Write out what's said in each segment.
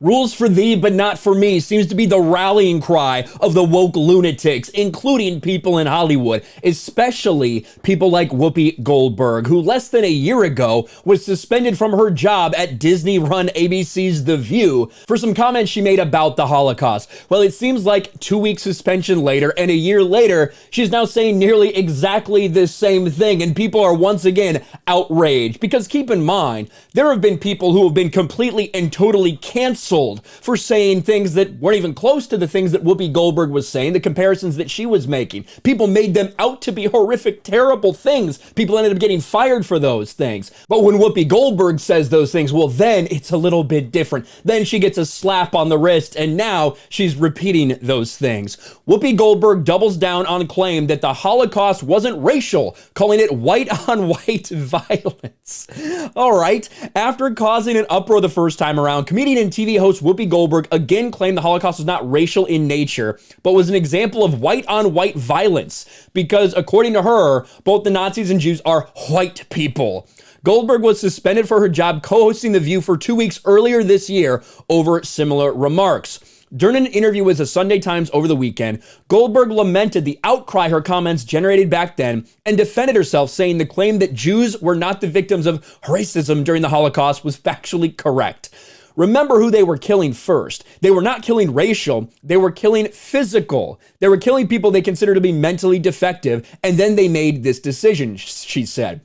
Rules for thee, but not for me seems to be the rallying cry of the woke lunatics, including people in Hollywood, especially people like Whoopi Goldberg, who less than a year ago was suspended from her job at Disney-run ABC's The View for some comments she made about the Holocaust. Well, it seems like 2-week suspension later and a year later, she's now saying nearly exactly the same thing, and people are once again outraged. Because keep in mind, there have been people who have been completely and totally canceled for saying things that weren't even close to the things that Whoopi Goldberg was saying, the comparisons that she was making. People made them out to be horrific, terrible things. People ended up getting fired for those things. But when Whoopi Goldberg says those things, well, then it's a little bit different. Then she gets a slap on the wrist, and now she's repeating those things. Whoopi Goldberg doubles down on claim that the Holocaust wasn't racial, calling it white-on-white violence. All right, after causing an uproar the first time around, comedian and TV host Whoopi Goldberg again claimed the Holocaust was not racial in nature, but was an example of white-on-white violence, because according to her, both the Nazis and Jews are white people. Goldberg was suspended for her job co-hosting The View for 2 weeks earlier this year over similar remarks. During an interview with the Sunday Times over the weekend, Goldberg lamented the outcry her comments generated back then and defended herself, saying the claim that Jews were not the victims of racism during the Holocaust was factually correct. Remember who they were killing first. They were not killing racial, they were killing physical. They were killing people they considered to be mentally defective, and then they made this decision, she said.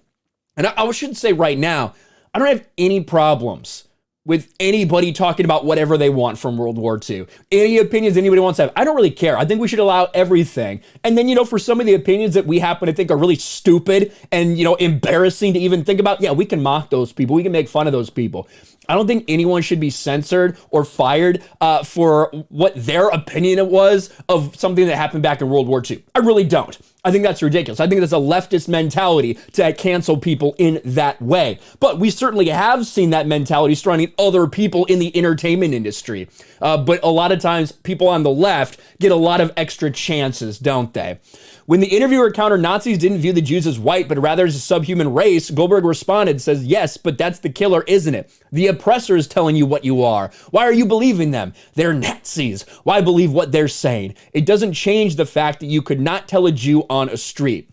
And I should say right now, I don't have any problems with anybody talking about whatever they want from World War II. Any opinions anybody wants to have, I don't really care. I think we should allow everything. And then, for some of the opinions that we happen to think are really stupid and, embarrassing to even think about, yeah, we can mock those people. We can make fun of those people. I don't think anyone should be censored or fired for what their opinion it was of something that happened back in World War II. I really don't. I think that's ridiculous. I think that's a leftist mentality to cancel people in that way. But we certainly have seen that mentality surrounding other people in the entertainment industry. But a lot of times people on the left get a lot of extra chances, don't they? When the interviewer countered Nazis didn't view the Jews as white, but rather as a subhuman race, Goldberg responded, says, yes, but that's the killer, isn't it? The oppressor is telling you what you are. Why are you believing them? They're Nazis. Why believe what they're saying? It doesn't change the fact that you could not tell a Jew on a street.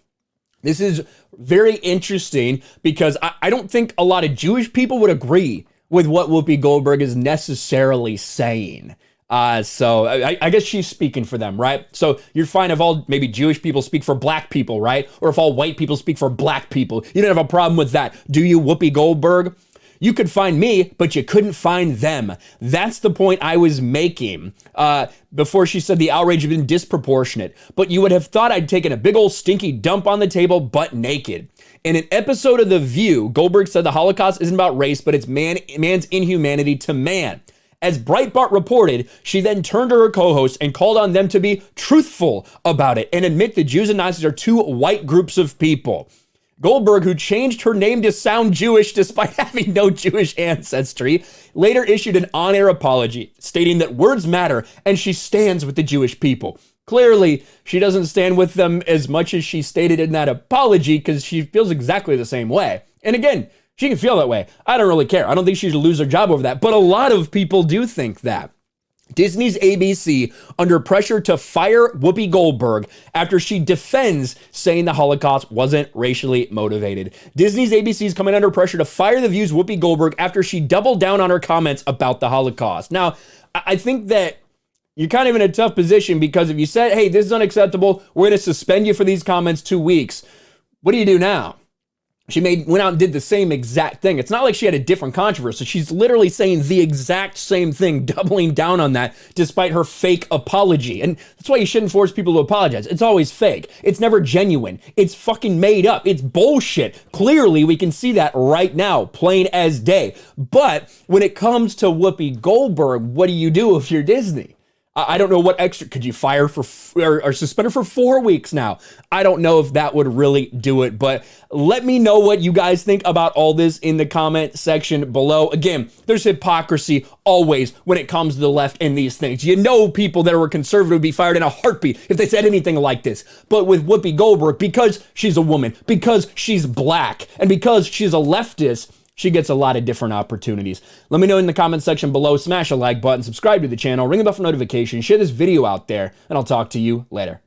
This is very interesting because I don't think a lot of Jewish people would agree with what Whoopi Goldberg is necessarily saying. So I guess she's speaking for them, right? So you're fine if all maybe Jewish people speak for black people, right? Or if all white people speak for black people. You don't have a problem with that. Do you, Whoopi Goldberg? You could find me, but you couldn't find them. That's the point I was making before she said the outrage had been disproportionate. But you would have thought I'd taken a big old stinky dump on the table, butt naked. In an episode of The View, Goldberg said the Holocaust isn't about race, but it's man's inhumanity to man. As Breitbart reported, she then turned to her co-host and called on them to be truthful about it and admit the Jews and Nazis are two white groups of people. Goldberg, who changed her name to sound Jewish despite having no Jewish ancestry, later issued an on-air apology, stating that words matter and she stands with the Jewish people. Clearly, she doesn't stand with them as much as she stated in that apology because she feels exactly the same way. And again, she can feel that way. I don't really care. I don't think she should lose her job over that. But a lot of people do think that. Disney's ABC under pressure to fire Whoopi Goldberg after she defends saying the Holocaust wasn't racially motivated. Disney's ABC is coming under pressure to fire The View's Whoopi Goldberg after she doubled down on her comments about the Holocaust. Now, I think that you're kind of in a tough position because if you said, hey, this is unacceptable, we're going to suspend you for these comments 2 weeks, what do you do now? She went out and did the same exact thing. It's not like she had a different controversy. She's literally saying the exact same thing, doubling down on that despite her fake apology. And that's why you shouldn't force people to apologize. It's always fake. It's never genuine. It's fucking made up. It's bullshit. Clearly, we can see that right now, plain as day. But when it comes to Whoopi Goldberg, what do you do if you're Disney? I don't know what extra, could you fire for, or suspend her for 4 weeks now? I don't know if that would really do it, but let me know what you guys think about all this in the comment section below. Again, there's hypocrisy always when it comes to the left in these things. You know people that were conservative would be fired in a heartbeat if they said anything like this. But with Whoopi Goldberg, because she's a woman, because she's black, and because she's a leftist, she gets a lot of different opportunities. Let me know in the comment section below. Smash a like button, subscribe to the channel, ring the bell for notifications, share this video out there, and I'll talk to you later.